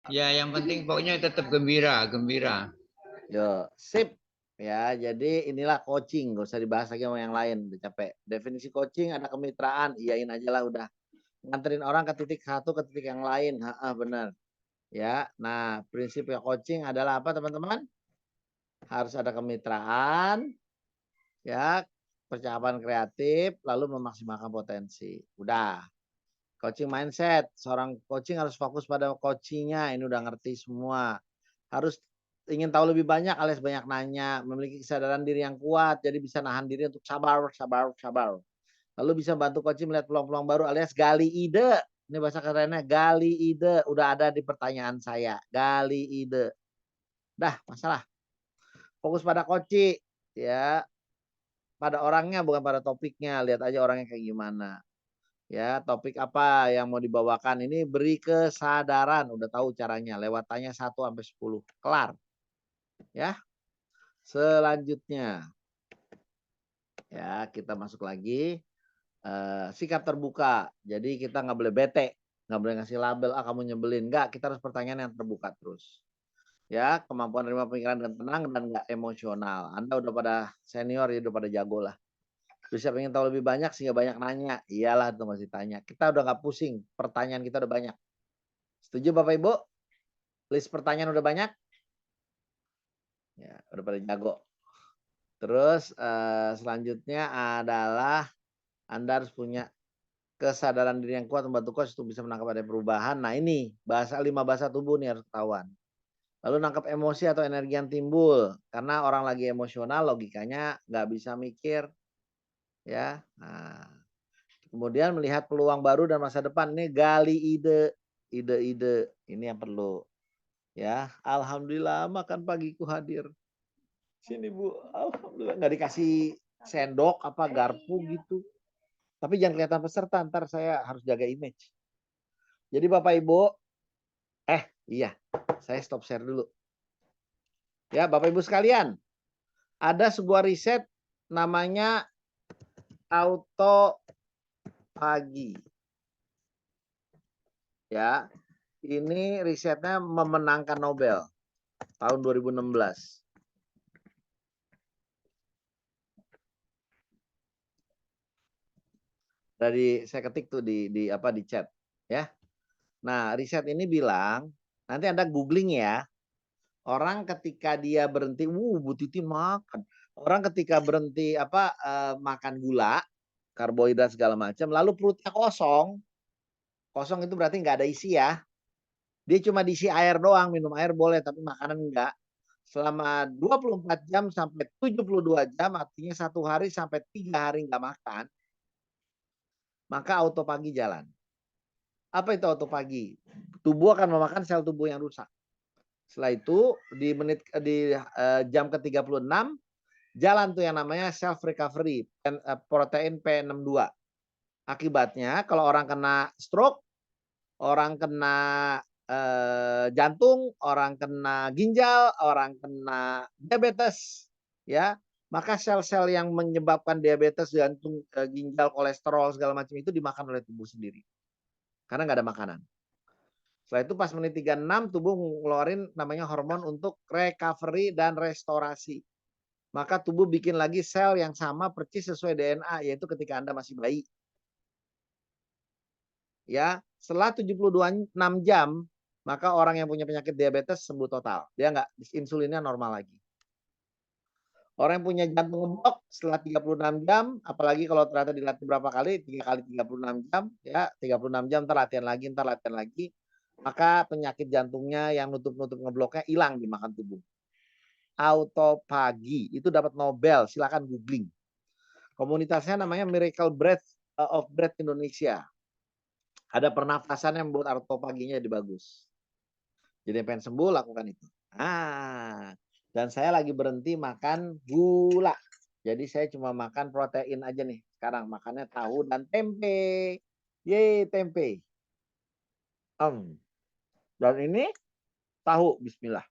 Ya, yang penting pokoknya tetap gembira, gembira. Yo, sip. Ya, jadi inilah coaching, nggak usah dibahas lagi sama yang lain, udah capek. Definisi coaching ada kemitraan, iyain aja lah udah. Nganterin orang ke titik satu ke titik yang lain, heeh, bener. Ya, nah prinsip ya coaching adalah apa teman-teman? Harus ada kemitraan, ya, percakapan kreatif, lalu memaksimalkan potensi. Udah. Coaching mindset, seorang coaching harus fokus pada coachingnya, ini udah ngerti semua. Harus ingin tahu lebih banyak alias banyak nanya, memiliki kesadaran diri yang kuat, jadi bisa nahan diri untuk sabar, sabar, sabar. Lalu bisa bantu coaching melihat peluang-peluang baru alias gali ide. Ini bahasa kerennya gali ide, udah ada di pertanyaan saya, gali ide. Dah, masalah. Fokus pada coaching, ya, pada orangnya bukan pada topiknya, lihat aja orangnya kayak gimana. Ya, topik apa yang mau dibawakan ini beri kesadaran, udah tahu caranya, lewat tanya 1 sampai 10 kelar, ya. Selanjutnya, ya kita masuk lagi, sikap terbuka. Jadi kita nggak boleh bete, nggak boleh ngasih label, "Ah, kamu nyebelin." Nggak, kita harus pertanyaan yang terbuka terus. Ya, kemampuan menerima pikiran dan tenang dan nggak emosional. Anda udah pada senior, ya udah pada jago lah. Bisa pengen tahu lebih banyak sehingga banyak nanya. Iyalah tuh masih tanya. Kita udah nggak pusing, pertanyaan kita udah banyak. Setuju Bapak Ibu? List pertanyaan udah banyak? Ya, udah pada jago. Terus, selanjutnya adalah Anda harus punya kesadaran diri yang kuat membantu coach untuk bisa menangkap ada perubahan. Nah ini, 5 bahasa tubuh nih harus ketahuan. Lalu nangkap emosi atau energi yang timbul, karena orang lagi emosional logikanya nggak bisa mikir, ya. Nah, kemudian melihat peluang baru dan masa depan, ini gali ide, ide-ide, ini yang perlu, ya. Alhamdulillah makan pagiku hadir. Sini Bu, alhamdulillah nggak dikasih sendok apa garpu gitu. Tapi jangan kelihatan peserta, ntar saya harus jaga image. Jadi Bapak Ibu, iya, saya stop share dulu. Ya Bapak Ibu sekalian, ada sebuah riset namanya autopagi. Ya, ini risetnya memenangkan Nobel tahun 2016. Saya ketik tuh di apa di chat, ya. Nah, riset ini bilang, nanti Anda googling ya. Orang ketika dia berhenti, Bu Titin makan. Orang ketika berhenti apa, makan gula, karbohidrat segala macam, lalu perutnya kosong, kosong itu berarti nggak ada isi ya. Dia cuma diisi air doang, minum air boleh tapi makanan enggak. Selama 24 jam sampai 72 jam, artinya 1 hari sampai 3 hari nggak makan, maka autopagi jalan. Apa itu autopagi? Tubuh akan memakan sel tubuh yang rusak. Setelah itu jam ke-36 jalan tuh yang namanya self recovery, protein P62. Akibatnya kalau orang kena stroke, orang kena, jantung, orang kena ginjal, orang kena diabetes, ya, maka sel-sel yang menyebabkan diabetes, jantung, ginjal, kolesterol segala macam itu dimakan oleh tubuh sendiri, karena nggak ada makanan. Setelah itu pas menit 36 tubuh ngeluarin namanya hormon untuk recovery dan restorasi. Maka tubuh bikin lagi sel yang sama persis sesuai DNA, yaitu ketika Anda masih bayi. Ya, setelah 6 jam, maka orang yang punya penyakit diabetes sembuh total. Dia nggak insulinnya normal lagi. Orang yang punya jantung ngeblok setelah 36 jam, apalagi kalau ternyata dilatih berapa kali, 3 kali 36 jam, ya 36 jam, entar latihan lagi, maka penyakit jantungnya yang nutup-nutup ngebloknya hilang dimakan tubuh. Autopagi, itu dapat Nobel, silakan googling. Komunitasnya namanya Miracle Breath of Breath Indonesia. Ada pernafasan yang membuat autopaginya jadi bagus. Jadi pengen sembuh lakukan itu. Dan saya lagi berhenti makan gula. Jadi saya cuma makan protein aja nih. Sekarang makannya tahu dan tempe. Yeay, tempe. Dan ini tahu, bismillah.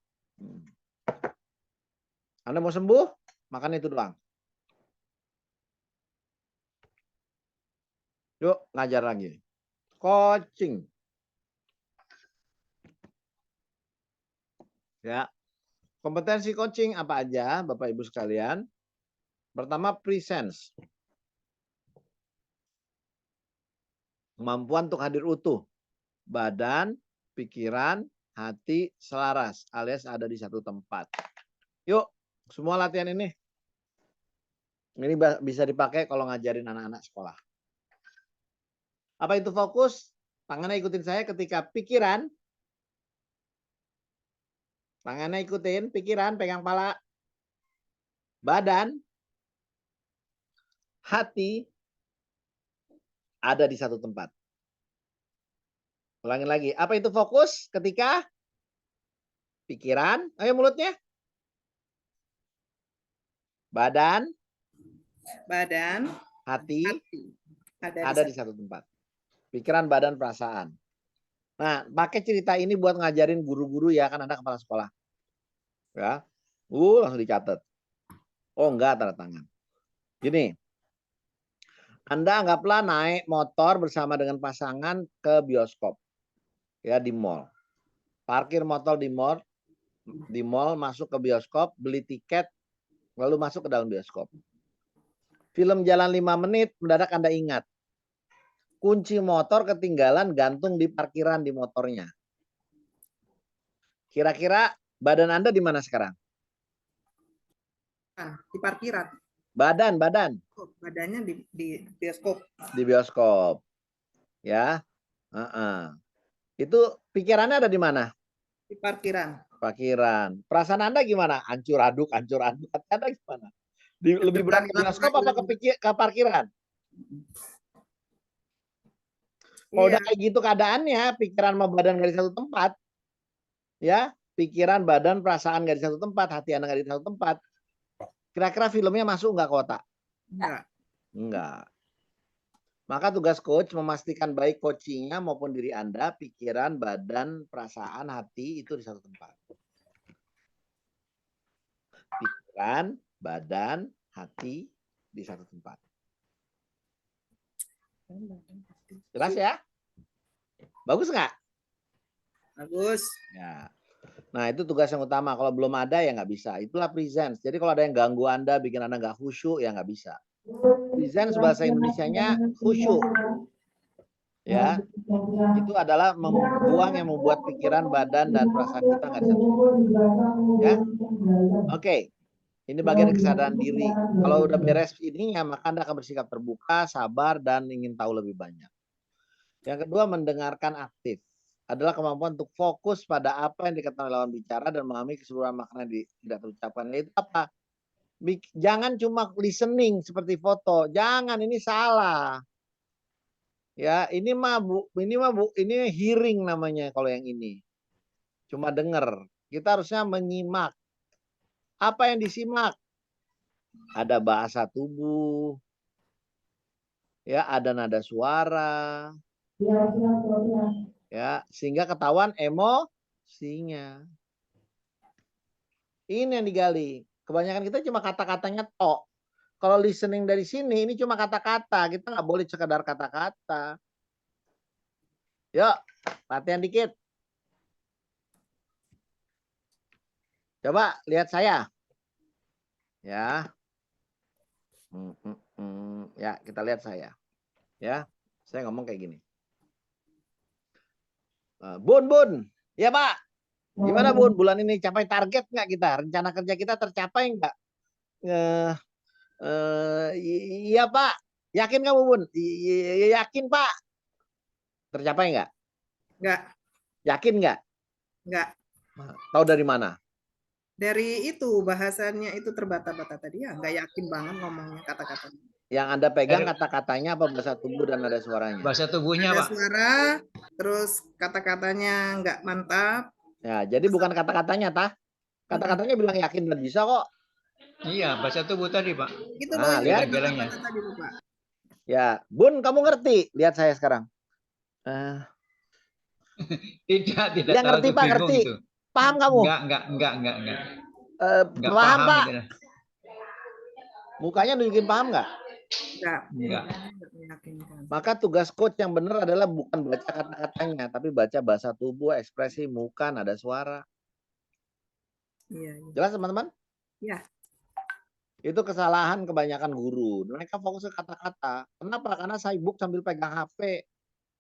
Anda mau sembuh, makan itu doang. Yuk, ngajar lagi. Coaching. Ya. Kompetensi coaching apa aja, Bapak Ibu sekalian? Pertama, presence. Kemampuan untuk hadir utuh. Badan, pikiran, hati selaras alias ada di satu tempat. Yuk, semua latihan ini. Ini bisa dipakai kalau ngajarin anak-anak sekolah. Apa itu fokus? Tangannya ikutin saya ketika pikiran. Tangannya ikutin, pikiran, pegang pala. Badan, hati, ada di satu tempat. Ulangi lagi. Apa itu fokus ketika pikiran? Ayo mulutnya. Badan, Badan, hati, hati. ada di satu tempat. Pikiran, badan, perasaan. Nah, pakai cerita ini buat ngajarin guru-guru ya, kan Anda kepala sekolah. Ya. Langsung dicatat. Oh, enggak, tanda tangan. Gini. Anda anggaplah naik motor bersama dengan pasangan ke bioskop. Ya, di mall. Parkir motor di mall, masuk ke bioskop, beli tiket, lalu masuk ke dalam bioskop. Film jalan 5 menit, mendadak Anda ingat. Kunci motor ketinggalan gantung di parkiran di motornya. Kira-kira badan Anda di mana sekarang? Di parkiran. Badan. Oh, badannya di bioskop. Di bioskop. Ya. Itu pikirannya ada di mana? Di parkiran. Parkiran. Perasaan Anda gimana? Hancur aduk. Anda gimana? Lebih berat ke bioskop apa ke parkiran? Kalau udah kayak gitu keadaannya, pikiran sama badan nggak di satu tempat, ya, pikiran, badan, perasaan nggak di satu tempat, hati Anda nggak di satu tempat. Kira-kira filmnya masuk nggak ke otak? Enggak. Maka tugas coach memastikan baik coachingnya maupun diri Anda, pikiran, badan, perasaan, hati itu di satu tempat. Pikiran, badan, hati di satu tempat. Jelas ya? Bagus nggak? Bagus. Ya. Nah, itu tugas yang utama. Kalau belum ada ya nggak bisa. Itulah presence. Jadi kalau ada yang ganggu Anda, bikin Anda nggak khusyuk, ya nggak bisa. Presence bahasa Indonesianya khusyuk. Ya, itu adalah ruang yang membuat pikiran, badan, dan perasaan kita nggak bisa. Ya, oke. Ini bagian kesadaran diri. Kalau udah beres ininya, maka Anda akan bersikap terbuka, sabar, dan ingin tahu lebih banyak. Yang kedua, mendengarkan aktif. Adalah kemampuan untuk fokus pada apa yang dikatakan lawan bicara dan memahami keseluruhan makna yang tidak terucapkan. Itu apa? Jangan cuma listening seperti foto. Jangan, ini salah. Ya, ini hearing namanya kalau yang ini. Cuma dengar. Kita harusnya menyimak. Apa yang disimak? Ada bahasa tubuh. Ya, ada nada suara. Ya, sehingga ketahuan emosinya. Ini yang digali. Kebanyakan kita cuma kata-katanya tok. Kalau listening dari sini, ini cuma kata-kata. Kita nggak boleh sekedar kata-kata. Yuk, latihan dikit. Coba lihat saya. Ya. Ya, kita lihat saya. Ya, saya ngomong kayak gini. Bun. Ya, Pak. Gimana, Bun? Bulan ini capai target nggak kita? Rencana kerja kita tercapai nggak? Iya, Pak. Yakin kamu, Bun? Yakin, Pak. Tercapai nggak? Nggak. Yakin nggak? Nggak. Tahu dari mana? Dari itu bahasannya itu terbata-bata tadi ya, nggak yakin banget ngomongnya kata-katanya. Yang Anda pegang kata-katanya apa bahasa tubuh dan ada suaranya? Bahasa tubuhnya, ada Pak. Suara, terus kata-katanya nggak mantap. Ya, jadi bukan kata-katanya, tah. Kata-katanya bilang yakin dan bisa kok. Iya, bahasa tubuh tadi, Pak. Itu Nah, lihat geleng-gelengnya. tadi, Pak. Ya, Bun, kamu ngerti? Lihat saya sekarang. Tidak Ya, tahu ngerti, tuh, Pak, bingung ngerti. tuh. Paham kamu? Enggak. Enggak Paham, Pak? gitu. Mukanya nunjukin paham nggak? Enggak. Maka tugas coach yang benar adalah bukan baca kata-katanya, tapi baca bahasa tubuh, ekspresi muka, nada suara. Iya, iya. Jelas teman-teman? Ya, Itu kesalahan kebanyakan guru. Mereka fokus ke kata-kata. Kenapa? Karena sibuk sambil pegang HP,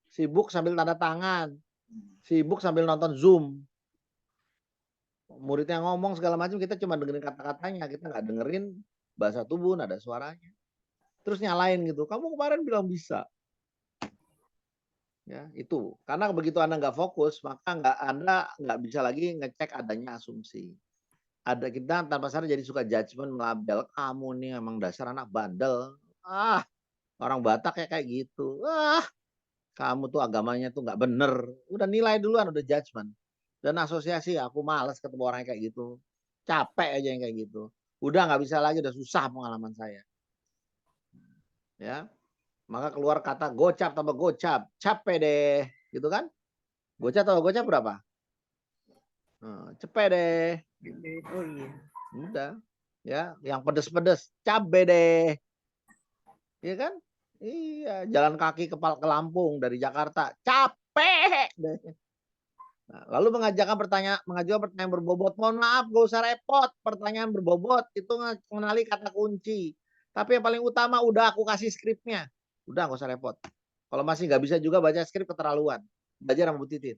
sibuk sambil tanda tangan, sibuk sambil nonton Zoom. Muridnya ngomong segala macam, kita cuma dengerin kata-katanya, kita nggak dengerin bahasa tubuh, nada suaranya. Terus nyalain gitu. Kamu kemarin bilang bisa. Ya, itu. Karena begitu Anda nggak fokus, maka Anda nggak bisa lagi ngecek adanya asumsi. Ada kita tanpa sadar jadi suka judgement, melabel, kamu nih emang dasar anak bandel. Ah, orang Batak kayak gitu. Ah, kamu tuh agamanya tuh nggak bener. Udah nilai duluan, udah judgement. Dan asosiasi, aku males ketemu orang kayak gitu. Capek aja yang kayak gitu. Udah nggak bisa lagi, udah susah pengalaman saya. Ya, maka keluar kata gocap tambah gocap. Capek deh, gitu kan? Gocap tambah gocap berapa? Cepet deh. oh iya. Udah. Ya, yang pedes-pedes, cabe deh. Iya kan? Iya, jalan kaki ke Lampung dari Jakarta, capek deh. Nah, lalu mengajukan pertanyaan berbobot. Mohon maaf, gak usah repot. Pertanyaan berbobot itu mengenali kata kunci. Tapi yang paling utama udah aku kasih skripnya. Udah gak usah repot. Kalau masih nggak bisa juga baca skrip keterlaluan. Belajar sama Bu Titin.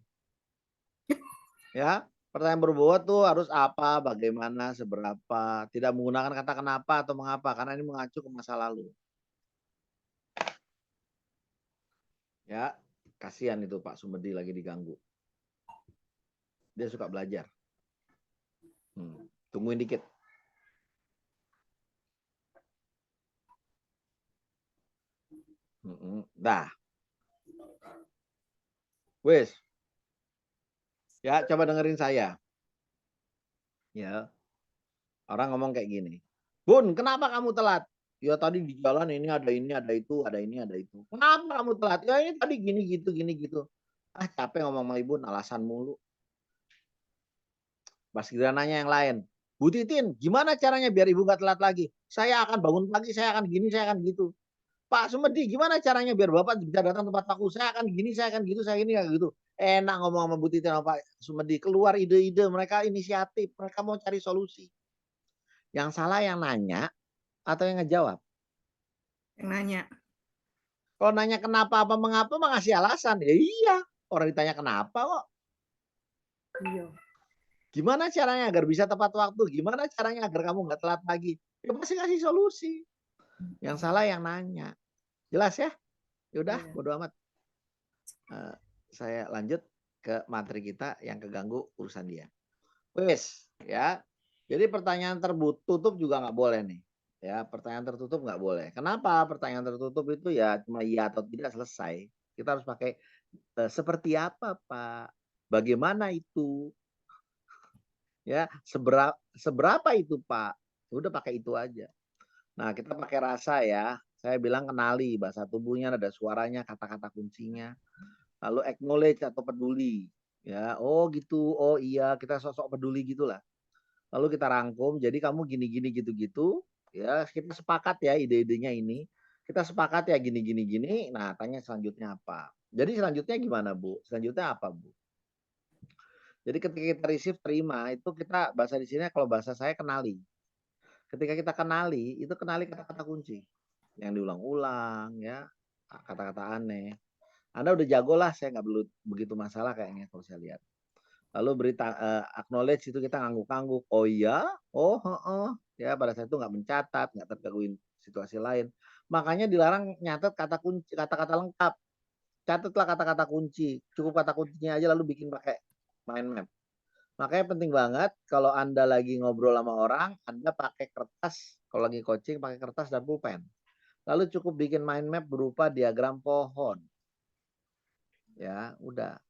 Ya, pertanyaan berbobot tuh harus apa, bagaimana, seberapa. Tidak menggunakan kata kenapa atau mengapa. Karena ini mengacu ke masa lalu. Ya, kasihan itu Pak Sumedi lagi diganggu. Dia suka belajar. Tungguin dikit. Dah. Wes. Ya, coba dengerin saya. Ya. Orang ngomong kayak gini. Bun, kenapa kamu telat? Ya tadi di jalan ini, ada itu, ada ini, ada itu. Kenapa kamu telat? Ya ini tadi gini gitu. Ah, capek ngomong sama ibu, alasan mulu. Pas kira nanya yang lain. Bu Titin, gimana caranya biar ibu gak telat lagi? Saya akan bangun pagi, saya akan gini, saya akan gitu. Pak Sumedi, gimana caranya biar Bapak bisa datang tempat aku? Saya akan gini, saya akan gitu, saya gini, kayak gitu. Enak ngomong sama Bu Titin sama Pak Sumedi. Keluar ide-ide, mereka inisiatif, mereka mau cari solusi. Yang salah yang nanya atau yang ngejawab? Yang nanya. Kalau nanya kenapa apa mengapa mah ngasih alasan. Ya iya, orang ditanya kenapa kok. Iya. Gimana caranya agar bisa tepat waktu? Gimana caranya agar kamu nggak telat lagi? Ya pasti kasih solusi. Yang salah yang nanya. Jelas ya? Yaudah, bodo amat. Saya lanjut ke materi kita yang keganggu urusan dia. Wes, ya. Jadi pertanyaan tertutup juga nggak boleh nih. Ya, pertanyaan tertutup nggak boleh. Kenapa? Pertanyaan tertutup itu ya cuma iya atau tidak selesai. Kita harus pakai seperti apa, Pak? Bagaimana itu? Ya, seberapa itu, Pak? Udah pakai itu aja. Nah, kita pakai rasa ya. Saya bilang kenali bahasa tubuhnya, ada suaranya, kata-kata kuncinya. Lalu acknowledge atau peduli. Ya, oh gitu. Oh iya, kita sosok peduli gitulah. Lalu kita rangkum, jadi kamu gini-gini gitu-gitu, ya kita sepakat ya ide-idenya ini. Kita sepakat ya gini-gini-gini, nah tanya selanjutnya apa. Jadi selanjutnya gimana Bu? Selanjutnya apa Bu? Jadi ketika kita receive terima, itu kita bahasa di sini kalau bahasa saya kenali. Ketika kita kenali, itu kenali kata-kata kunci. Yang diulang-ulang ya, kata-kata aneh. Anda udah jago lah, saya nggak perlu begitu masalah kayaknya kalau saya lihat. Lalu berita acknowledge itu kita ngangguk-ngangguk. Oh iya, oh ya pada saat itu nggak mencatat, nggak tergangguin situasi lain. Makanya dilarang nyatet kata kunci, kata-kata lengkap. Catatlah kata-kata kunci. Cukup kata kuncinya aja lalu bikin pakai mind map. Makanya penting banget kalau Anda lagi ngobrol sama orang, Anda pakai kertas, kalau lagi coaching pakai kertas dan pulpen. Lalu cukup bikin mind map berupa diagram pohon. Ya, udah.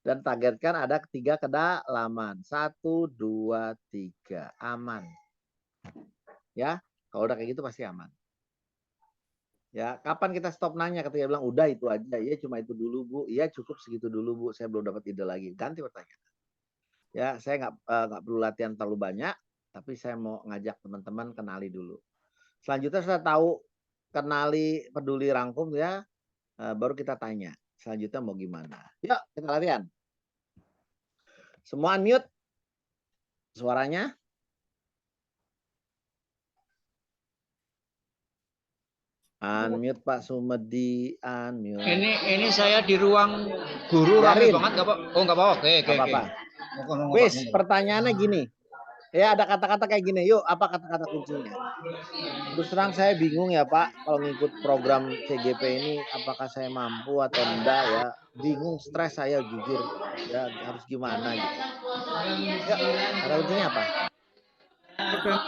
Dan targetkan ada 3 kedalaman. 1, 2, 3. Aman. Ya, kalau udah kayak gitu pasti aman. Ya, kapan kita stop nanya ketika bilang udah itu aja. Iya cuma itu dulu Bu. Iya cukup segitu dulu Bu. Saya belum dapat ide lagi. Ganti pertanyaan. Ya, saya nggak perlu latihan terlalu banyak. Tapi saya mau ngajak teman-teman kenali dulu. Selanjutnya saya tahu kenali peduli rangkum ya. Baru kita tanya. Selanjutnya mau gimana. Yuk kita latihan. Semua unmute suaranya. Unmute Pak Sumedi, unmute. Ini saya di ruang guru rame Biarin. banget nggak Pak? Oh nggak apa-apa. Oke. Nggak apa-apa. Ngomong, Pak, Wis, ngomong. pertanyaannya gini. Ya ada kata-kata kayak gini. Yuk, apa kata-kata kuncinya? Terus terang saya bingung ya Pak, kalau ngikut program CGP ini, apakah saya mampu atau enggak ya? Bingung, stres saya jujur. Ya harus gimana gitu. Ya, kata kuncinya apa? Program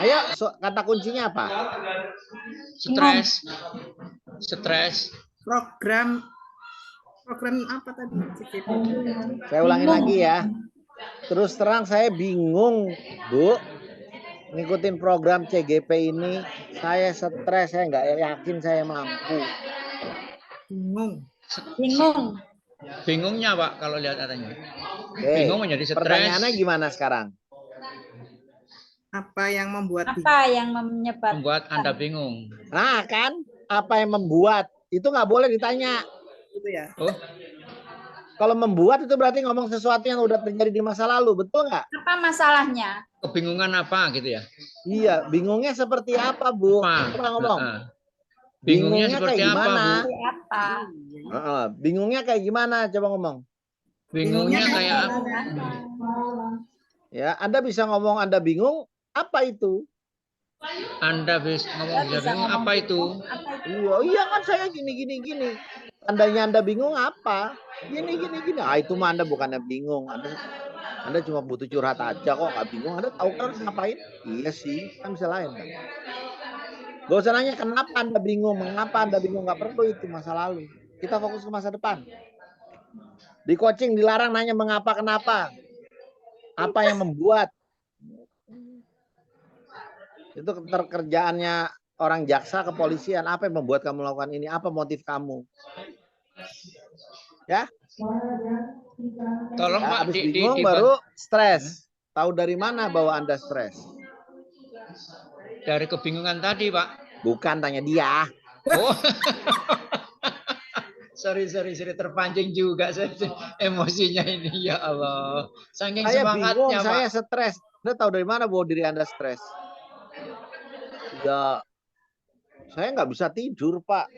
Ayo, kata kuncinya apa? Stres. program apa tadi? CGP. Saya ulangin lagi ya. Terus terang saya bingung, Bu. Ngikutin program CGP ini, saya stres, saya nggak yakin saya mampu. Bingung. Bingungnya Pak kalau lihat katanya. Oke. Bingung menjadi stres. Pertanyaannya gimana sekarang? Apa yang membuat menyebabkan Membuat Anda bingung. Nah kan, apa yang membuat? Itu nggak boleh ditanya. gitu ya? Oh, Kalau membuat itu berarti ngomong sesuatu yang udah terjadi di masa lalu, betul nggak? apa masalahnya? kebingungan apa gitu ya? Iya, bingungnya seperti apa, Bu? Apa? Coba ngomong. Bingungnya Bingungnya seperti kayak apa, gimana? Bu? Seperti apa? Bingungnya kayak gimana? Coba ngomong. Bingungnya kayak apa? Ya, Anda bisa ngomong Anda bingung, apa itu? Anda bisa ngomong bingung apa itu? Iya kan saya gini. Tandanya Anda bingung apa? Gini. Ah, itu mah Anda bukannya bingung. Anda cuma butuh curhat aja kok, nggak bingung. Anda tahu kan harus ngapain? Iya sih, kan bisa lain kan. Gak usah nanya kenapa Anda bingung, mengapa Anda bingung, nggak perlu itu masa lalu. Kita fokus ke masa depan. Di coaching dilarang nanya mengapa, kenapa. Apa yang membuat. Itu kerjaannya orang jaksa, kepolisian. Apa yang membuat kamu melakukan ini? Apa motif kamu? Ya. Tolong Ya, Pak habis bingung baru stres. Tahu dari mana bahwa Anda stres? Dari kebingungan tadi, Pak. Bukan, tanya dia. Oh. sorry terpancing juga saya emosinya ini, ya Allah. Saking Saya semangatnya, bingung, Pak. saya stres. Anda tahu dari mana bahwa diri Anda stres? Ya, saya nggak bisa tidur, Pak.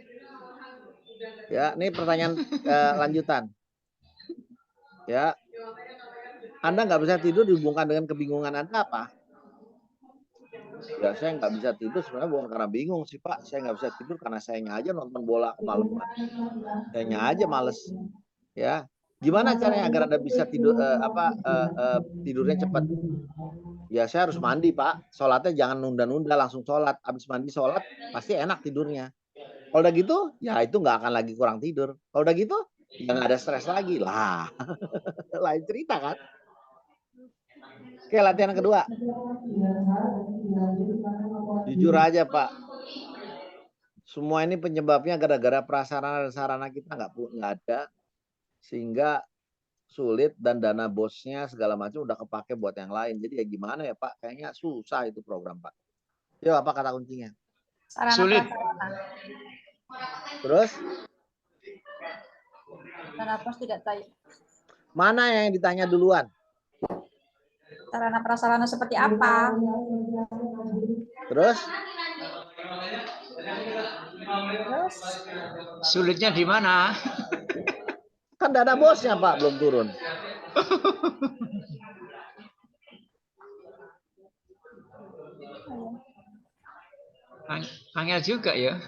Ya, ini pertanyaan lanjutan. Ya, Anda nggak bisa tidur dihubungkan dengan kebingungan Anda apa? Ya, saya nggak bisa tidur sebenarnya bukan karena bingung sih, Pak. Saya nggak bisa tidur karena sayanya aja nonton bola kemalaman. Sayanya aja males. Ya, gimana caranya agar Anda bisa tidur tidurnya cepat? Ya, saya harus mandi, Pak. Sholatnya jangan nunda-nunda, langsung sholat. Habis mandi sholat, pasti enak tidurnya. Kalau udah gitu, ya itu nggak akan lagi kurang tidur. Kalau udah gitu, ya nggak ada stres lagi lah. Lain cerita kan? Oke, latihan kedua. Jujur aja, Pak. Semua ini penyebabnya gara-gara prasarana dan sarana kita nggak ada. Sehingga sulit dan dana bosnya segala macam udah kepake buat yang lain. Jadi ya gimana ya, Pak? Kayaknya susah itu program, Pak. Yuk, apa kata kuncinya? Sulit. Terus? Sarana pos tidak tahu. Mana yang ditanya duluan? Sarana prasarana seperti apa? Terus? Sulitnya di mana? Kan dana bosnya, Pak, belum turun. Angel juga ya.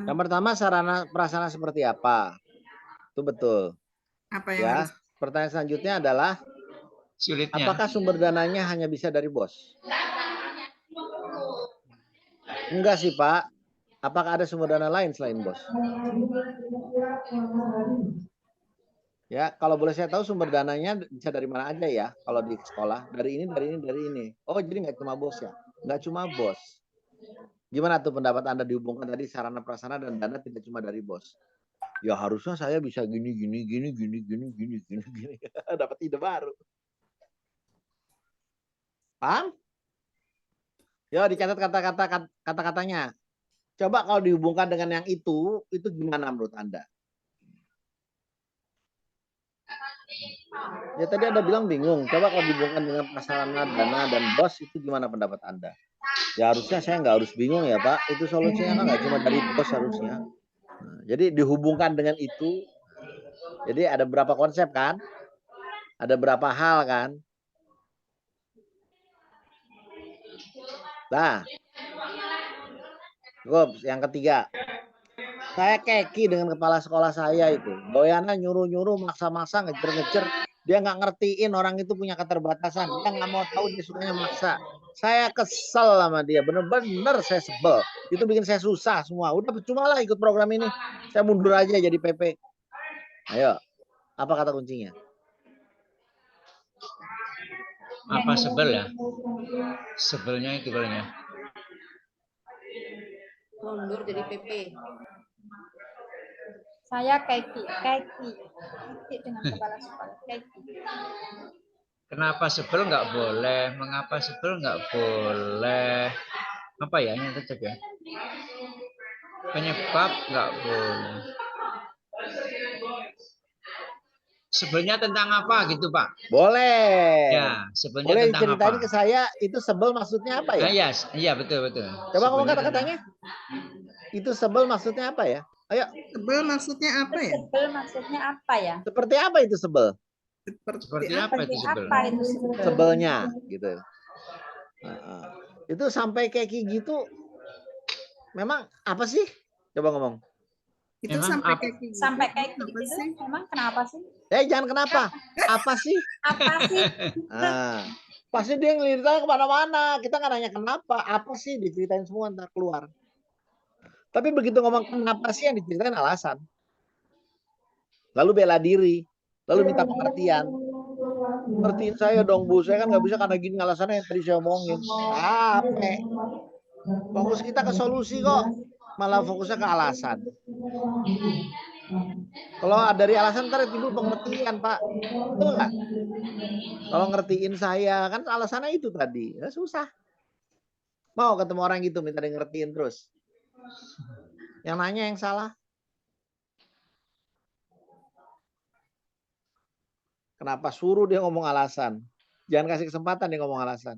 Yang pertama sarana prasarana seperti apa? Itu betul. Apa yang Ya. harus? Pertanyaan selanjutnya adalah Sulitnya. apakah sumber dananya hanya bisa dari bos? Enggak sih, Pak. Apakah ada sumber dana lain selain bos? Ya, kalau boleh saya tahu sumber dananya bisa dari mana aja ya? Kalau di sekolah dari ini. Oh, jadi nggak cuma bos ya? Nggak cuma bos. Gimana tuh pendapat Anda dihubungkan tadi sarana prasarana dan dana tidak cuma dari bos? Ya harusnya saya bisa gini. Dapat ide baru. Paham? Ya, dicatat kata-katanya. Coba kalau dihubungkan dengan yang itu gimana menurut Anda? Ya tadi Anda bilang bingung. Coba kalau dihubungkan dengan prasarana, dana, dan bos itu gimana pendapat Anda? Ya harusnya saya nggak harus bingung ya Pak. Itu solusinya kan nggak cuma dari bos harusnya. Nah, jadi dihubungkan dengan itu. Jadi ada berapa konsep kan? Ada berapa hal kan? Nah, yang ketiga. Saya keki dengan kepala sekolah saya itu. Doyana nyuruh-nyuruh, maksa-maksa, ngejer-ngejer. Dia nggak ngertiin orang itu punya keterbatasan. Dia nggak mau tahu, dia sukanya maksa. Saya kesel sama dia. Bener-bener saya sebel. Itu bikin saya susah semua. Udah percuma lah ikut program ini. Saya mundur aja jadi PP. Ayo, apa kata kuncinya? Apa sebel ya? Sebelnya itu palingnya. Mundur jadi PP. Saya keki dengan kepala sekolah. Keki. Kenapa sebel nggak boleh? Mengapa sebel nggak boleh? Apa ya yang tetap ya? Penyebab nggak boleh. Sebelnya tentang apa gitu Pak? Boleh. Ya, sebelnya Boleh tentang diceritain apa? ke saya itu sebel maksudnya apa ya? Iya, iya betul. Coba ngomong Sebelnya kata-katanya. Itu sebel maksudnya apa ya? Ayo. Sebel maksudnya apa ya? Sebel maksudnya apa ya? Seperti apa itu sebel? Seperti apa itu Seperti sebel? apa itu sebel? Sebelnya gitu. Itu sampai kayak gitu memang apa sih? Coba ngomong. Itu Emang sampai apa? kayak gitu. Sampai kayak Apa gitu sih? emang kenapa sih? Jangan kenapa. Apa sih? Apa sih? Pasti dia ngeliritanya kemana-mana. Kita nggak nanya kenapa. Apa sih diceritain semua ntar keluar. Tapi begitu ngomong kenapa sih yang diceritain alasan. Lalu bela diri. Lalu minta pengertian. Ngertiin saya dong Bu. Saya kan nggak bisa karena gini alasannya yang tadi saya omongin. Capek. Fokus kita ke solusi kok. Malah fokusnya ke alasan. Kalau dari alasan ntar timbul pengertian Pak. Betul nggak? Kalau ngertiin saya kan alasannya itu tadi. Ya, susah. Mau ketemu orang gitu minta di ngertiin terus. Yang nanya yang salah. Kenapa suruh dia ngomong alasan? Jangan kasih kesempatan dia ngomong alasan.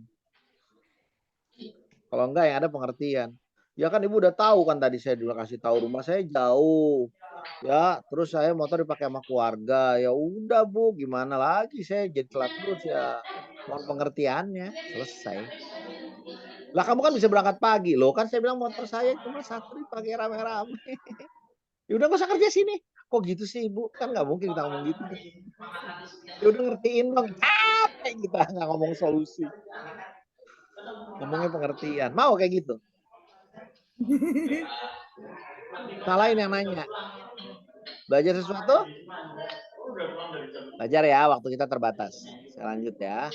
Kalau enggak yang ada pengertian. Ya kan ibu udah tahu kan tadi saya dulu kasih tahu rumah saya jauh. Ya, terus saya motor dipakai sama keluarga. Ya udah Bu, gimana lagi saya jadi telat terus ya. Mohon pengertiannya, selesai. Lah kamu kan bisa berangkat pagi loh, kan saya bilang motor saya cuma satu dipakai rame-rame. Ya udah nggak usah kerja sini. Kok gitu sih Ibu? Kan nggak mungkin kita ngomong gitu. Ya udah ngertiin dong. Capek kita nggak ngomong solusi. Ngomongnya pengertian. Mau kayak gitu? Salahin yang nanya. Belajar sesuatu? Belajar ya, waktu kita terbatas. Saya lanjut ya.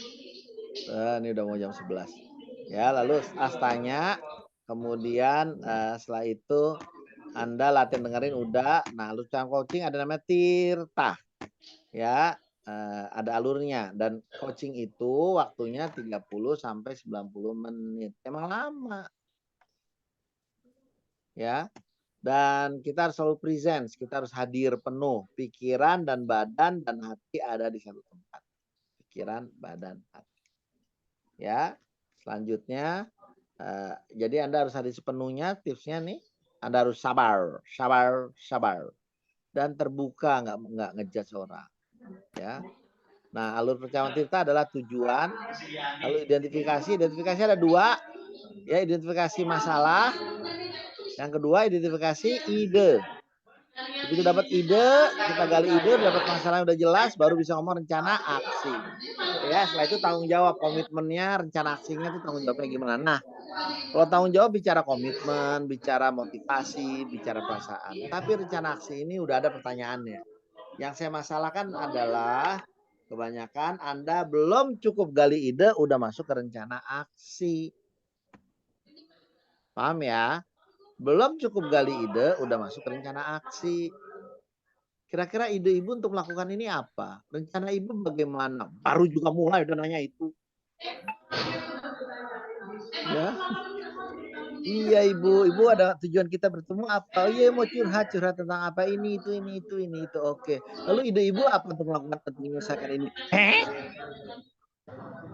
Ini udah mau jam 11. Ya, lalu astanya. Kemudian setelah itu Anda latihan dengerin udah. Nah, lulusan coaching ada namanya Tirta. Ya, ada alurnya. Dan coaching itu waktunya 30 sampai 90 menit. Emang lama. Ya. Dan kita harus selalu presence, kita harus hadir penuh. Pikiran dan badan dan hati ada di satu tempat. Pikiran, badan, hati. Ya, selanjutnya, jadi Anda harus hadir sepenuhnya. Tipsnya nih, Anda harus sabar, dan terbuka, nggak ngejudge orang. Ya. Nah, alur percayawan Tirta adalah tujuan, lalu identifikasi ada 2, ya identifikasi masalah. Yang kedua identifikasi ide. Begitu dapat ide, kita gali ide, dapat masalah yang udah jelas, baru bisa ngomong rencana aksi. Ya, setelah itu tanggung jawab, komitmennya, rencana aksinya itu tanggung jawabnya gimana. Nah, kalau tanggung jawab bicara komitmen, bicara motivasi, bicara perasaan. Tapi rencana aksi ini udah ada pertanyaannya. Yang saya masalahkan adalah kebanyakan Anda belum cukup gali ide, udah masuk ke rencana aksi. Paham ya? Belum cukup gali ide, udah masuk ke rencana aksi. Kira-kira ide ibu untuk melakukan ini apa? Rencana ibu bagaimana? Baru juga mulai udah nanya itu. Ya. Iya ibu, ibu ada tujuan kita bertemu apa? Oh iya mau curhat tentang apa ini itu. Oke. Lalu ide ibu apa untuk melakukan menyelesaikan ini?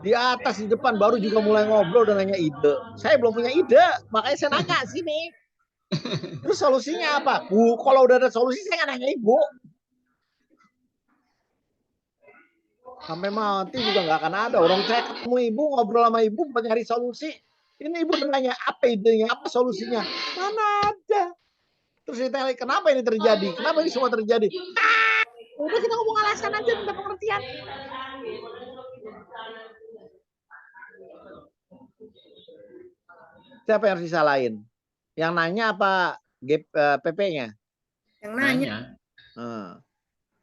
Di atas di depan baru juga mulai ngobrol dan nanya ide. Saya belum punya ide, makanya saya nanya sini. Terus solusinya apa? Bu, kalau udah ada solusi saya nggak nanya ibu. Sampai mati juga nggak akan ada. Orang saya ketemu ibu, ngobrol sama ibu buat nyari solusi. Ini ibu nanya apa idenya, apa solusinya? Mana ada. Terus ditanya, kenapa ini terjadi? Kenapa ini semua terjadi? Udah kita ngomong alasan aja, minta pengertian. Siapa yang harus disalahin? Yang nanya apa PP-nya? Yang nanya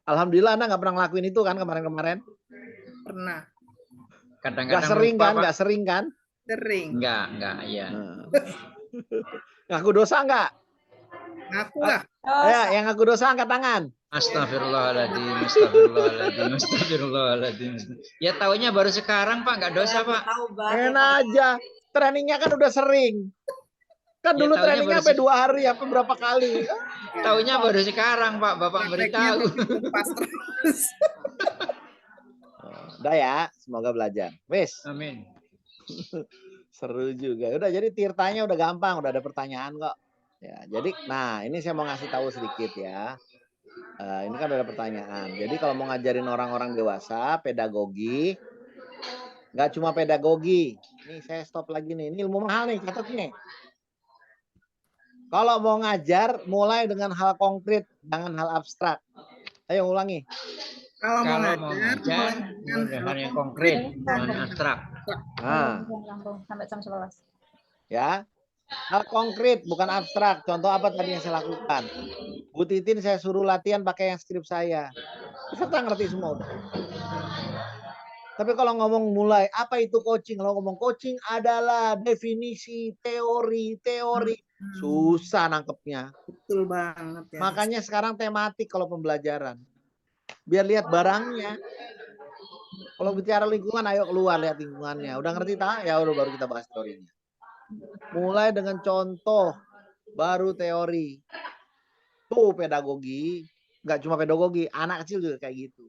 Alhamdulillah Anda nggak pernah ngelakuin itu kan kemarin-kemarin? pernah. Kadang-kadang Nggak sering lupa, kan? Pak. Nggak sering kan? Sering. Enggak, iya. Ngaku dosa nggak? Ngaku lah. Ya, yang ngaku dosa angkat tangan. Astagfirullahaladzim. Ya taunya baru sekarang Pak, nggak dosa Pak. Enak aja. Trainingnya kan udah sering. Kan Ya, dulu taunya trainingnya baru sampai 2 hari, apa berapa kali. Taunya baru sekarang Pak, Bapak beritahu. Pas terus. Udah ya, semoga belajar. Wes, Amin. seru juga. Udah jadi tirtanya udah gampang, udah ada pertanyaan kok. Ya, jadi nah ini saya mau ngasih tahu sedikit ya. Ini kan udah ada pertanyaan. Jadi kalau mau ngajarin orang-orang dewasa, pedagogi, nggak cuma pedagogi. Nih saya stop lagi nih. Ini ilmu mahal nih, catat nih. Kalau mau ngajar, mulai dengan hal konkret, jangan hal abstrak. Ayo ulangi. Kalau mau Kalau mau ngajar, ngajar, dengan yang konkret, jangan abstrak. Nah, Sampai jam 11. ya. Hal konkret, bukan abstrak. Contoh apa tadi yang saya lakukan? Bu Titin saya suruh latihan pakai yang skrip saya. Peserta ngerti semua udah. Tapi kalau ngomong mulai, apa itu coaching? Kalau ngomong coaching adalah definisi, teori. Susah nangkepnya. betul banget ya. Makanya sekarang tematik kalau pembelajaran. Biar lihat barangnya. Kalau bicara lingkungan, ayo keluar lihat lingkungannya. Udah ngerti tak? Ya udah baru kita bahas teorinya. Mulai dengan contoh, baru teori. Tuh pedagogi, nggak cuma pedagogi, anak kecil juga kayak gitu.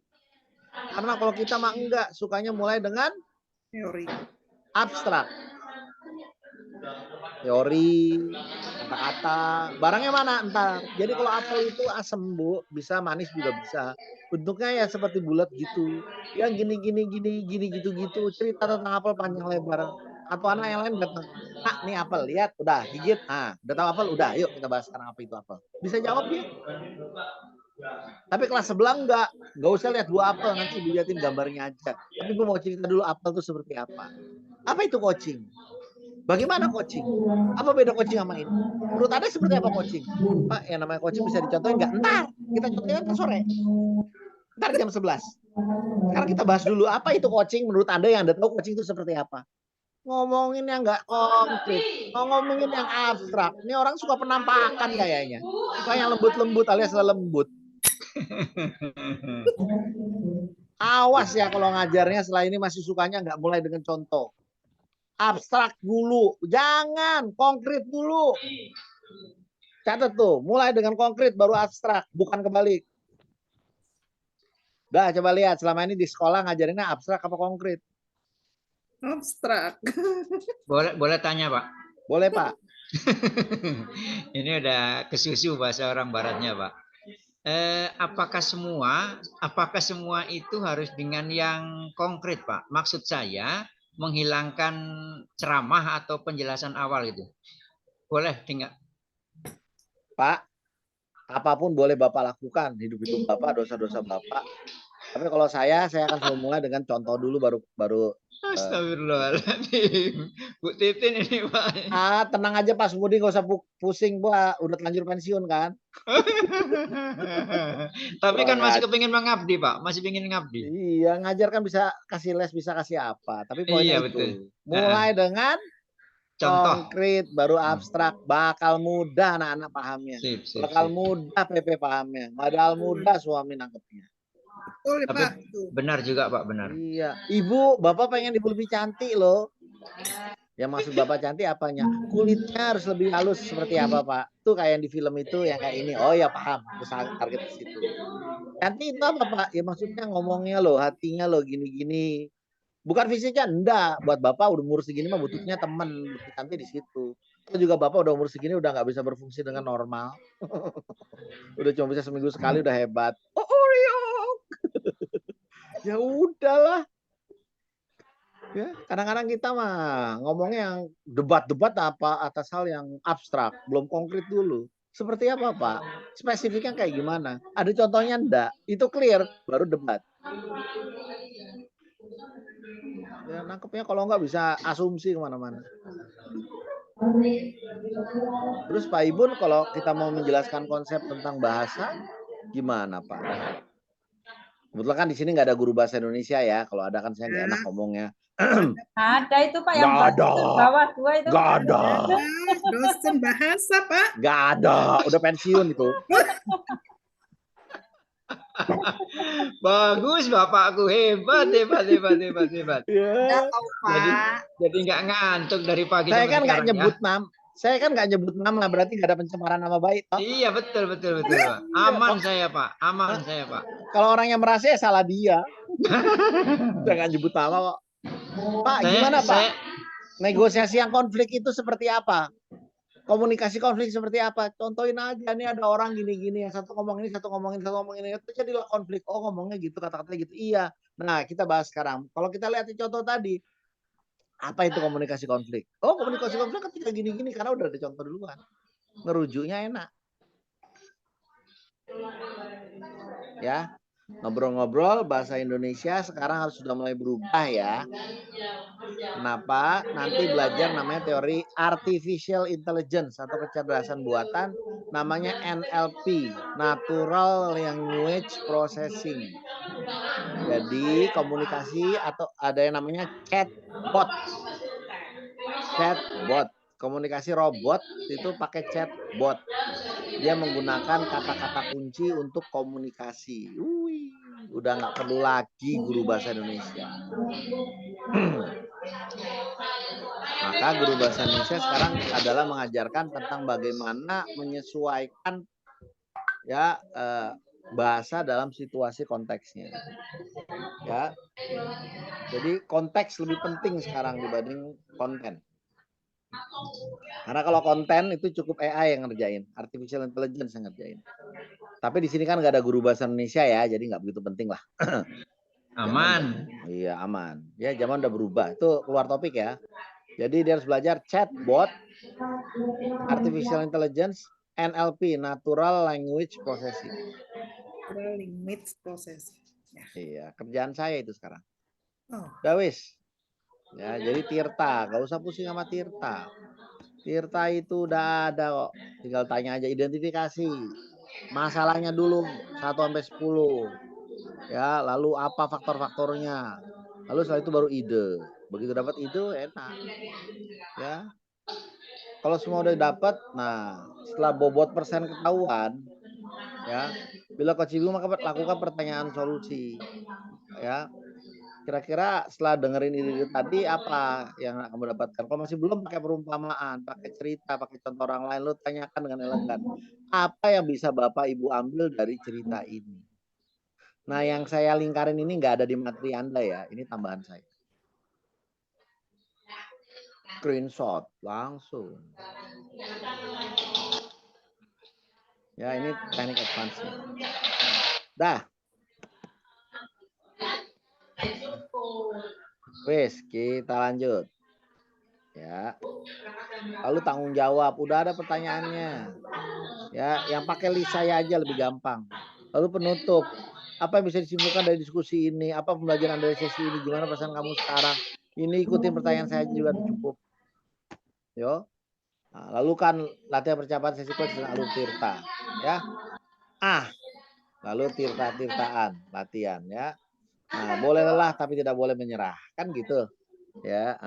Karena kalau kita mah enggak, sukanya mulai dengan Teori. abstrak. Teori, kata-kata, barangnya mana entar. Jadi kalau apel itu asem Bu, bisa manis juga bisa. Bentuknya ya seperti bulat gitu. Ya gini gitu. Cerita tentang apel panjang lebar. Atau anak yang lain datang, "Nak, nih apel, lihat, udah gigit. Nah, udah tahu apel, udah, yuk kita bahas sekarang apa itu apel." Bisa jawab dia. Tapi kelas sebelah enggak usah lihat 2 apel, nanti dilihatin gambarnya aja. Tapi gue mau cerita dulu apel itu seperti apa. Apa itu coaching? Bagaimana coaching? Apa beda coaching sama ini? Menurut Anda seperti apa coaching? Pak, yang namanya coaching bisa dicontohin nggak? Ntar, kita contohin kan sore. Ntar jam 11. Sekarang kita bahas dulu, apa itu coaching menurut Anda yang Anda tahu coaching itu seperti apa? Ngomongin yang nggak konkret, ngomongin yang abstrak. Ini orang suka penampakan kayaknya. Suka yang lembut-lembut alias lembut. Awas ya kalau ngajarnya setelah ini masih sukanya nggak mulai dengan contoh. Abstrak dulu, jangan konkret dulu. Catat tuh, mulai dengan konkret baru abstrak, bukan kebalik. Udah coba lihat selama ini di sekolah ngajarinnya abstrak apa konkret? Abstrak. Boleh tanya Pak? Boleh Pak. Ini udah kesusu bahasa orang baratnya Pak. Apakah semua itu harus dengan yang konkret Pak? Maksud saya menghilangkan ceramah atau penjelasan awal itu. Boleh tinggal. Pak, apapun boleh Bapak lakukan, hidup Bapak, dosa-dosa Bapak. Tapi kalau saya akan selalu mulai dengan contoh dulu baru Astagfirullahaladzim. Bu Titin ini Pak. tenang aja Pak Sumudi, nggak usah pusing Pak, udah terlanjur pensiun kan. Tapi kan masih kepingin mengabdi Pak, masih ingin ngabdi. Iya, ngajar kan bisa kasih les, bisa kasih apa. Tapi poinnya itu, betul. mulai dengan Contoh. konkret, baru abstrak, bakal mudah anak-anak pahamnya. Bakal mudah PP pahamnya, padahal mudah suami nangkepnya. Betul ya Tapi Pak. benar juga Pak, benar. Iya, Ibu, Bapak pengen Ibu lebih cantik loh. Yang maksud Bapak cantik apanya? Kulitnya harus lebih halus seperti apa, Pak? Itu kayak yang di film itu yang kayak ini. Oh ya paham, target ke situ. Cantik itu apa, Pak? Ya maksudnya ngomongnya loh, hatinya loh gini-gini. Bukan fisiknya, enggak. Buat Bapak udah umur segini mah butuhnya temen, butuh cantik di situ. Itu juga Bapak udah umur segini udah nggak bisa berfungsi dengan normal. Udah cuma bisa seminggu sekali udah hebat. Oh, Oreo. Ya udahlah. Ya, kadang-kadang kita mah ngomongnya yang debat-debat apa atas hal yang abstrak, belum konkret dulu. Seperti apa, Pak? Spesifiknya kayak gimana? Ada contohnya enggak? Itu clear, baru debat. Ya, nangkepnya kalau enggak bisa asumsi kemana-mana. Terus Pak Ibun, kalau kita mau menjelaskan konsep tentang bahasa, gimana Pak? Kebetulan kan di sini nggak ada guru bahasa Indonesia ya. Kalau ada kan saya nggak enak ngomongnya. Ada itu Pak yang Nggak ada. bawah 2 itu. Nggak ada. Dosen bahasa, Pak. Nggak ada. Udah pensiun itu. Bagus Bapakku, hebat. Ya. Jadi nggak ngantuk dari pagi Saya sampai kan nggak sekarang, nyebut nama. Saya kan nggak nyebut nama, berarti nggak ada pencemaran nama baik. Toh? Iya betul Pak. Aman saya Pak, Kalau orang yang merasa ya salah dia. Saya nggak nyebut nama kok. Pak, gimana Pak? Negosiasi yang konflik itu seperti apa? Komunikasi konflik seperti apa? Contohin aja, nih ada orang gini-gini, yang satu ngomong ini, satu ngomong ini, itu jadilah konflik. Oh ngomongnya gitu, kata-katanya gitu. Iya. Nah kita bahas sekarang. Kalau kita lihat di contoh tadi, apa itu komunikasi konflik? Oh komunikasi konflik ketika gini-gini, karena udah ada contoh duluan. Ngerujuknya enak. Ya, ngobrol-ngobrol bahasa Indonesia sekarang harus sudah mulai berubah ya. Kenapa? Nanti belajar namanya teori artificial intelligence atau kecerdasan buatan, namanya NLP, natural language processing. Jadi komunikasi atau ada yang namanya chatbot. Chatbot, komunikasi robot itu pakai chatbot. Dia menggunakan kata-kata kunci untuk komunikasi. Udah nggak perlu lagi guru bahasa Indonesia. Maka guru bahasa Indonesia sekarang adalah mengajarkan tentang bagaimana menyesuaikan ya bahasa dalam situasi konteksnya. Ya. Jadi konteks lebih penting sekarang dibanding konten. Karena kalau konten itu cukup AI yang ngerjain, artificial intelligence yang ngerjain. Tapi di sini kan nggak ada guru bahasa Indonesia ya, jadi nggak begitu penting lah. Aman. Iya aman. Ya zaman udah berubah. Itu keluar topik ya. Jadi dia harus belajar chatbot, artificial intelligence, NLP, natural language processing. Natural language processing. Ya. Iya, kerjaan saya itu sekarang. Oh. Udah wis. Ya, jadi Tirta, gak usah pusing sama Tirta. Tirta itu udah ada kok. Tinggal tanya aja identifikasi. Masalahnya dulu 1 sampai 10. Ya, lalu apa faktor-faktornya? Lalu setelah itu baru ide. Begitu dapat ide enak. Ya. Kalau semua udah dapat, nah, setelah bobot persen ketahuan, ya, bila Coach Ibu maka lakukan pertanyaan solusi. Ya. Kira-kira setelah dengerin ide tadi apa yang kamu dapatkan? Kalau masih belum, pakai perumpamaan, pakai cerita, pakai contoh orang lain, lo tanyakan dengan elegan. Apa yang bisa Bapak Ibu ambil dari cerita ini? Nah, yang saya lingkarin ini nggak ada di materi Anda ya. Ini tambahan saya. Screenshot langsung. Ya, ini teknik advance. Dah. Wes, kita lanjut. Ya. Lalu tanggung jawab, udah ada pertanyaannya. Ya, yang pakai list saya aja lebih gampang. Lalu penutup, apa yang bisa disimpulkan dari diskusi ini? Apa pembelajaran dari sesi ini? Gimana perasaan kamu sekarang? Ini ikutin pertanyaan saya juga cukup. Yo. Nah, lalu kan latihan percakapan sesi coach dengan alur Tirta, ya. Lalu tirta-tirtaan latihan, ya. Nah, boleh lelah tapi tidak boleh menyerah, kan gitu. Ya,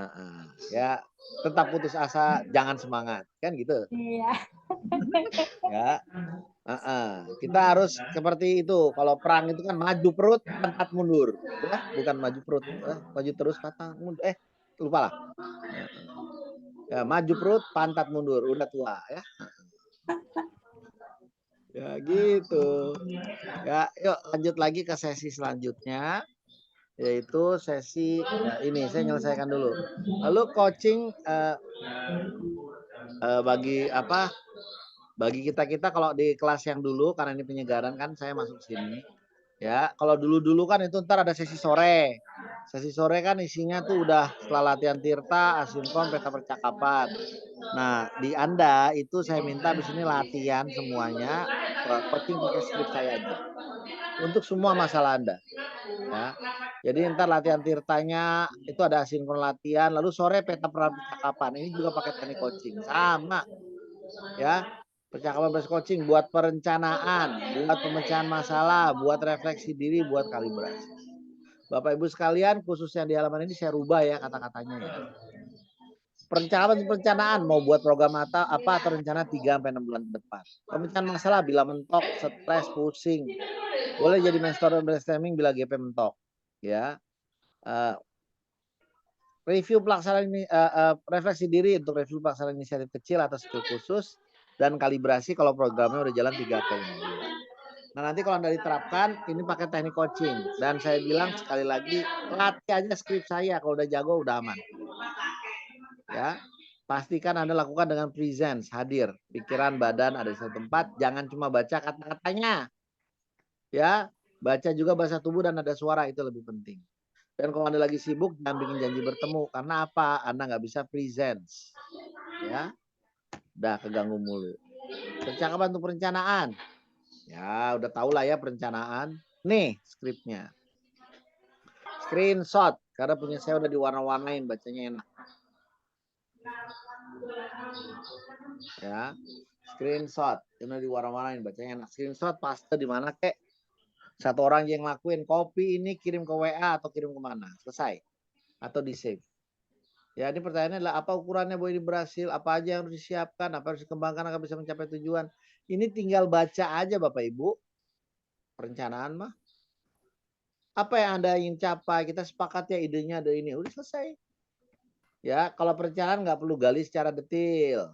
ya, tetap putus asa, jangan semangat, kan gitu. Iya. Ya, kita harus seperti itu. Kalau perang itu kan maju perut, empat mundur, ya, bukan maju perut, maju terus patah mundur. Lupa lah. Ya, maju perut, pantat mundur, udah tua ya. Ya gitu. Ya, yuk lanjut lagi ke sesi selanjutnya, yaitu sesi ini saya nyelesaikan dulu. Lalu coaching bagi apa? Bagi kita kalau di kelas yang dulu karena ini penyegaran kan saya masuk sini. Ya, kalau dulu-dulu kan itu ntar ada sesi sore. Sesi sore kan isinya tuh udah setelah latihan tirta, asinkron, peta percakapan. Nah, di Anda itu saya minta di sini latihan semuanya coaching pakai skrip saya aja. Untuk semua masalah Anda, ya. Jadi ntar latihan tirtanya itu ada asinkron latihan, lalu sore peta percakapan. Ini juga pakai teknik coaching. Sama, ya. Percakapan plus coaching buat perencanaan, buat pemecahan masalah, buat refleksi diri, buat kalibrasi. Bapak Ibu sekalian, khususnya di halaman ini saya rubah ya kata-katanya ya. Perencanaan mau buat program apa atau rencana 3 sampai 6 bulan ke depan. Pemecahan masalah bila mentok, stres, pusing. Boleh jadi brainstorming bila GP mentok, ya. Review pelaksanaan ini refleksi diri untuk review pelaksanaan inisiatif kecil atau skill khusus dan kalibrasi kalau programnya udah jalan 3 sampai 5 bulan. Nah, nanti kalau Anda diterapkan ini pakai teknik coaching dan saya bilang sekali lagi latih aja skrip saya, kalau udah jago udah aman. Ya. Pastikan Anda lakukan dengan presence, hadir, pikiran, badan ada di satu tempat, jangan cuma baca kata-katanya. Ya, baca juga bahasa tubuh dan ada suara, itu lebih penting. Dan kalau Anda lagi sibuk, jangan bikin janji bertemu. Karena apa? Anda nggak bisa presence. Ya, udah keganggu mulu. Percakapan untuk perencanaan. Ya, udah tau lah ya perencanaan. Nih skripnya. Screenshot. Karena punya saya udah diwarna-warnain, bacanya enak. Ya, screenshot. Udah diwarna-warnain, bacanya enak. Screenshot paste di mana kek? Satu orang yang ngelakuin, copy ini kirim ke WA atau kirim kemana? Selesai. Atau di save. Ya, ini pertanyaannya adalah apa ukurannya bahwa ini berhasil, apa aja yang harus disiapkan, apa harus dikembangkan agar bisa mencapai tujuan. Ini tinggal baca aja Bapak Ibu. Perencanaan mah. Apa yang Anda ingin capai, kita sepakat ya idenya ada ini, udah selesai. Ya, kalau perencanaan nggak perlu gali secara detail.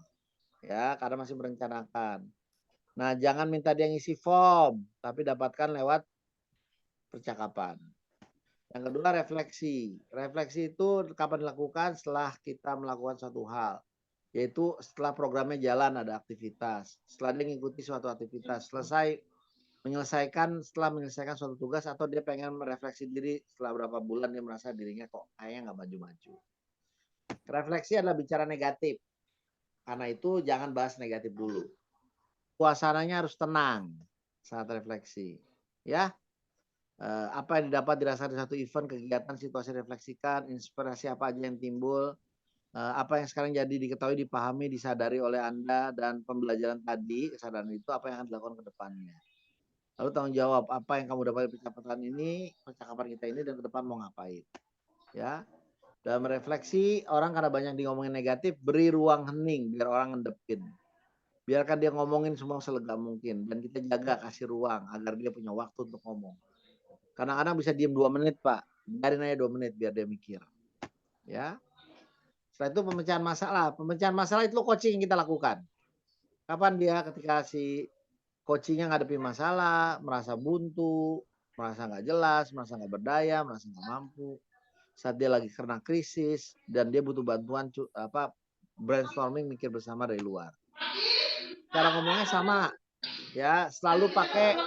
Ya, karena masih merencanakan. Nah, jangan minta dia ngisi form, tapi dapatkan lewat percakapan. Yang kedua refleksi. Refleksi itu kapan dilakukan? Setelah kita melakukan suatu hal. Yaitu setelah programnya jalan ada aktivitas. Setelah dia mengikuti suatu aktivitas. Setelah menyelesaikan suatu tugas atau dia pengen merefleksi diri setelah berapa bulan dia merasa dirinya kok kayaknya nggak maju-maju. Refleksi adalah bicara negatif. Karena itu jangan bahas negatif dulu. Suasananya harus tenang saat refleksi. Ya. Apa yang didapat dirasakan di satu event, kegiatan, situasi refleksikan, inspirasi apa aja yang timbul, apa yang sekarang jadi diketahui, dipahami, disadari oleh Anda, dan pembelajaran tadi, kesadaran itu apa yang akan dilakukan ke depannya. Lalu tanggung jawab, apa yang kamu dapat dari percakapan kita ini, dan ke depan mau ngapain. Ya. Dalam refleksi, orang karena banyak ngomongin negatif, beri ruang hening, biar orang ngedepin. Biarkan dia ngomongin semua selega mungkin, dan kita jaga, kasih ruang, agar dia punya waktu untuk ngomong. Kadang-kadang bisa diem 2 menit, Pak. Biarin aja 2 menit biar dia mikir. Ya. Setelah itu pemecahan masalah. Pemecahan masalah itu coaching yang kita lakukan. Kapan dia ketika si coachingnya ngadepi masalah, merasa buntu, merasa nggak jelas, merasa nggak berdaya, merasa nggak mampu. Saat dia lagi kena krisis dan dia butuh bantuan brainstorming, mikir bersama dari luar. Cara ngomongnya sama. Ya, selalu pakai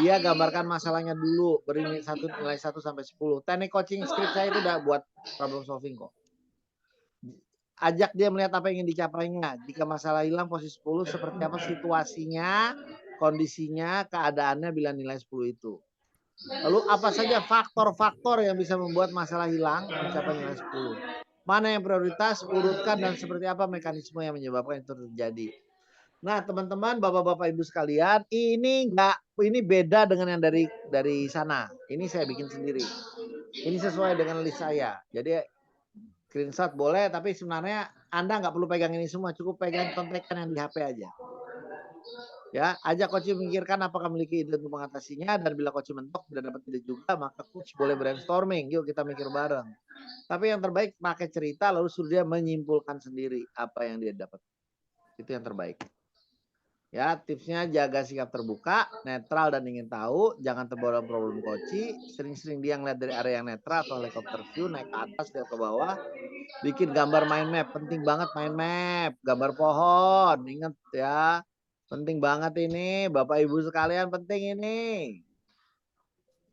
dia gambarkan masalahnya dulu, beri nilai 1 sampai 10. Teknik coaching script saya itu udah buat problem solving kok. Ajak dia melihat apa yang ingin dicapainya. Jika masalah hilang posisi 10, seperti apa situasinya, kondisinya, keadaannya bila nilai 10 itu. Lalu apa saja faktor-faktor yang bisa membuat masalah hilang mencapai nilai 10. Mana yang prioritas, urutkan, dan seperti apa mekanisme yang menyebabkan itu terjadi. Nah, teman-teman, bapak-bapak, ibu sekalian, ini beda dengan yang dari sana. Ini saya bikin sendiri. Ini sesuai dengan list saya. Jadi screenshot boleh, tapi sebenarnya Anda nggak perlu pegang ini semua, cukup pegang contekan yang di HP aja. Ya, ajak coach memikirkan apakah memiliki ide untuk mengatasinya dan bila coach mentok tidak dapat ide juga, maka coach boleh brainstorming. Yuk kita mikir bareng. Tapi yang terbaik pakai cerita lalu suruh dia menyimpulkan sendiri apa yang dia dapat. Itu yang terbaik. Ya, tipsnya jaga sikap terbuka, netral dan ingin tahu, jangan terbawa problem coach. Sering-sering dia ngeliat dari area yang netral atau helikopter view, naik ke atas, lihat ke bawah. Bikin gambar mind map, penting banget mind map, gambar pohon, inget ya. Penting banget ini, Bapak Ibu sekalian penting ini.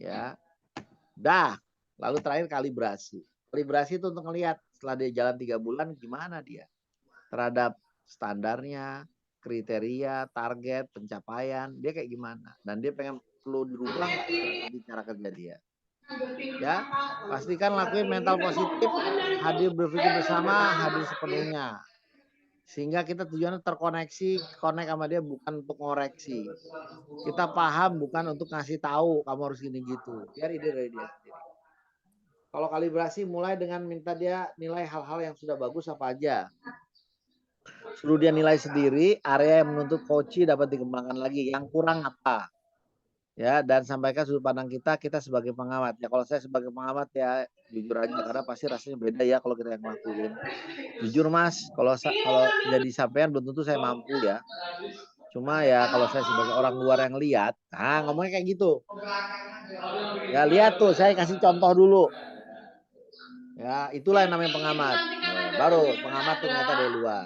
Ya. Dah, lalu terakhir kalibrasi. Kalibrasi itu untuk melihat setelah dia jalan 3 bulan gimana dia terhadap standarnya, kriteria, target, pencapaian, dia kayak gimana. Dan dia pengen perlu dirubah nggak strategi cara kerja dia. Ya, pastikan lakuin mental positif, hadir berpikir bersama, hadir sepenuhnya. Sehingga kita tujuannya terkoneksi, connect sama dia bukan untuk ngoreksi. Kita paham bukan untuk ngasih tahu kamu harus gini gitu. Biar ide dari dia sendiri. Kalau kalibrasi mulai dengan minta dia nilai hal-hal yang sudah bagus apa aja. Suruh dia nilai sendiri, area yang menuntut coach dapat dikembangkan lagi. Yang kurang apa? Ya, dan sampaikan sudut pandang kita sebagai pengamat. Ya, kalau saya sebagai pengamat ya jujur aja karena pasti rasanya beda ya kalau kita yang ngelakuin. Jujur Mas, kalau jadi sampean belum tentu saya mampu ya. Cuma ya kalau saya sebagai orang luar yang lihat, ngomongnya kayak gitu. Ya lihat tuh, saya kasih contoh dulu. Ya, itulah yang namanya pengamat. Baru pengamat tuh ternyata dari luar.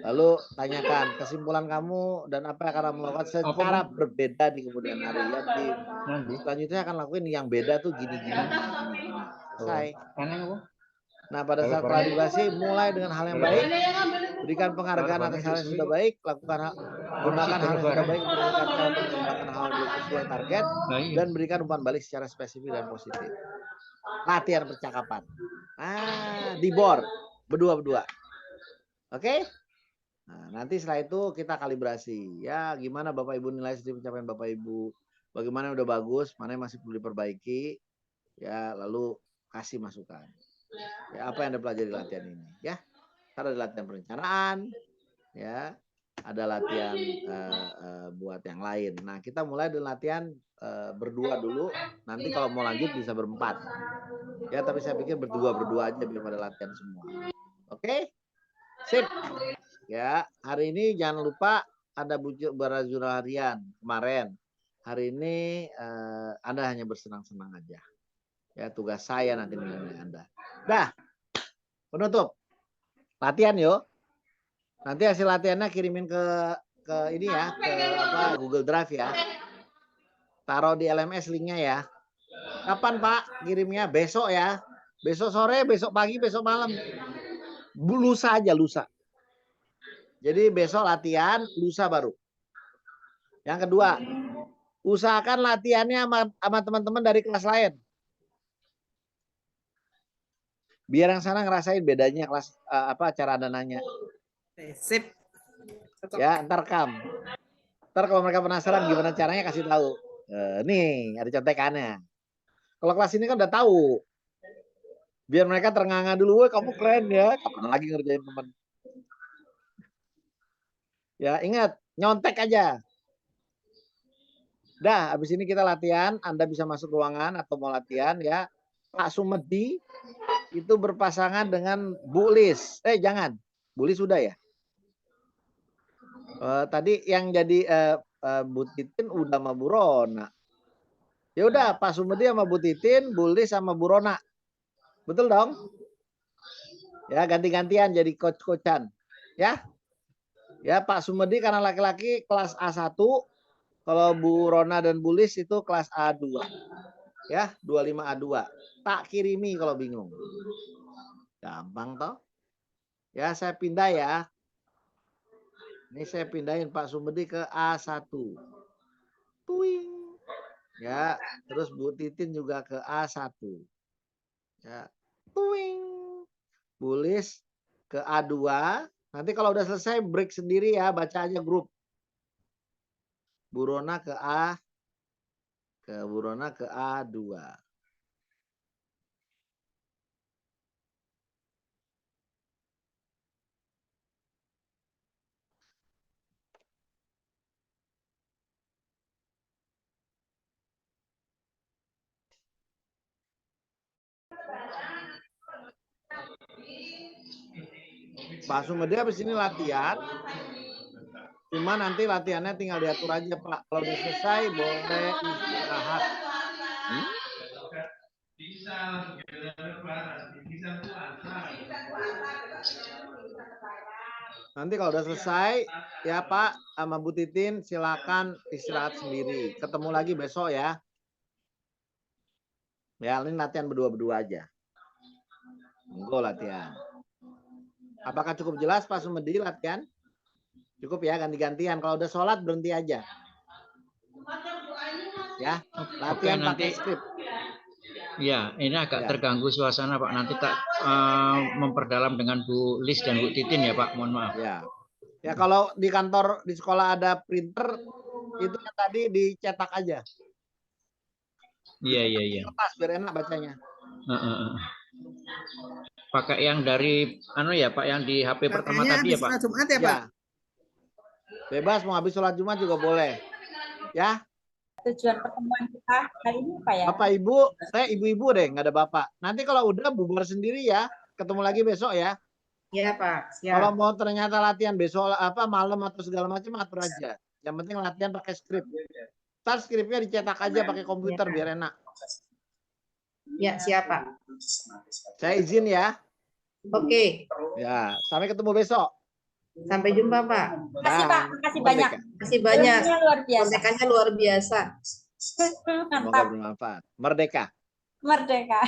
Lalu tanyakan kesimpulan kamu dan apa yang akan kamu lakukan secara berbeda di kemudian hari. Ya, di selanjutnya akan lakuin yang beda tuh gini. Selesai. Nah, pada saat kalibrasi mulai dengan hal yang baik, berikan penghargaan atas hal yang sudah baik, gunakan hal yang sudah baik untuk meningkatkan atau mengembangkan hal yang belum sesuai target, dan berikan umpan balik secara spesifik dan positif. Latihan percakapan. Di board berdua. Oke? Nah, nanti setelah itu kita kalibrasi. Ya, gimana Bapak Ibu nilai sendiri pencapaian Bapak Ibu? Bagaimana yang udah bagus, mana yang masih perlu diperbaiki? Ya, lalu kasih masukan. Ya, apa yang Anda pelajari latihan ini? Ya, ada latihan perencanaan, ya, ada latihan buat yang lain. Nah, kita mulai dengan latihan berdua dulu. Nanti kalau mau lanjut bisa berempat. Ya, tapi saya pikir berdua aja biar pada latihan semua. Oke? Sip. Ya, hari ini jangan lupa ada bujuk berazura harian kemarin. Hari ini Anda hanya bersenang-senang aja. Ya, tugas saya nanti menilai Anda. Dah. Penutup. Latihan yuk. Nanti hasil latihannya kirimin ke ini ya, ke Google Drive ya. Taruh di LMS linknya ya. Kapan Pak kirimnya? Besok ya. Besok sore, besok pagi, besok malam. Lusa aja, lusa. Jadi besok latihan, lusa baru. Yang kedua, usahakan latihannya sama teman-teman dari kelas lain. Biar yang sana ngerasain bedanya kelas cara Anda nanya. Sip. Ya, ntar kalau mereka penasaran gimana caranya kasih tahu. Nih, ada contekannya. Kalau kelas ini kan udah tahu. Biar mereka ternganga dulu, kamu keren ya. Kapan lagi ngerjain teman. Ya, ingat, nyontek aja. Dah, habis ini kita latihan. Anda bisa masuk ruangan atau mau latihan ya. Pak Sumedi itu berpasangan dengan Bu Lis. Jangan. Bu Lis sudah ya. Tadi yang jadi Bu Titin udah sama Bu Rona. Ya udah, Pak Sumedi sama Bu Titin, Bu Lis sama Bu Rona. Betul dong? Ya, ganti-gantian jadi coach-coachan. Ya. Ya, Pak Sumedi karena laki-laki kelas A1, kalau Bu Rona dan Bu Lis itu kelas A2. Ya, 25 A2. Tak kirimi kalau bingung. Gampang toh? Ya, saya pindah ya. Ini saya pindahin Pak Sumedi ke A1. Tuing. Ya, terus Bu Titin juga ke A1. Ya. Tuing. Bu Lis ke A2. Nanti kalau udah selesai break sendiri ya, baca aja grup. Bu Rona ke A2. Pak Sumedi habis ini latihan. Cuma nanti latihannya tinggal diatur aja Pak. Kalau udah selesai boleh istirahat. Nanti kalau udah selesai ya Pak sama Bu Titin silakan istirahat sendiri. Ketemu lagi besok ya. Ya ini latihan berdua-berdua aja. Monggo latihan. Apakah cukup jelas Pak Sumedi latihan? Cukup ya ganti-gantian. Kalau udah sholat berhenti aja. Ya, latihan Oke, nanti pakai skrip. ya, ini agak Ya. terganggu suasana Pak. Nanti tak memperdalam dengan Bu Lis dan Bu Titin ya Pak. Mohon maaf. Ya. Ya kalau di kantor di sekolah ada printer itu yang tadi dicetak aja. Iya. Kertas biar enak bacanya. Pakai yang dari ya Pak, yang di HP pertama Katanya tadi habis ya Pak. sholat Jumat ya, Ya. Pak? Bebas mau habis sholat Jumat juga boleh. Ya. Tujuan pertemuan kita hari ini apa ya? Bapak Ibu, saya ibu-ibu deh, nggak ada bapak. Nanti kalau udah bubar sendiri ya. Ketemu lagi besok ya. Iya, Pak. Siap. Kalau mau ternyata latihan besok malam atau segala macam atur aja. Yang penting latihan pakai skrip. Ntar skripnya dicetak aja pakai komputer biar enak. Ya, siap, Pak. Saya izin ya. Oke. Ya, sampai ketemu besok. Sampai jumpa, Pak. Makasih Pak, makasih banyak. Kasih banyak. Ilmunya luar biasa. Kontekannya luar biasa. Semoga Mantap, bermanfaat. Merdeka. merdeka.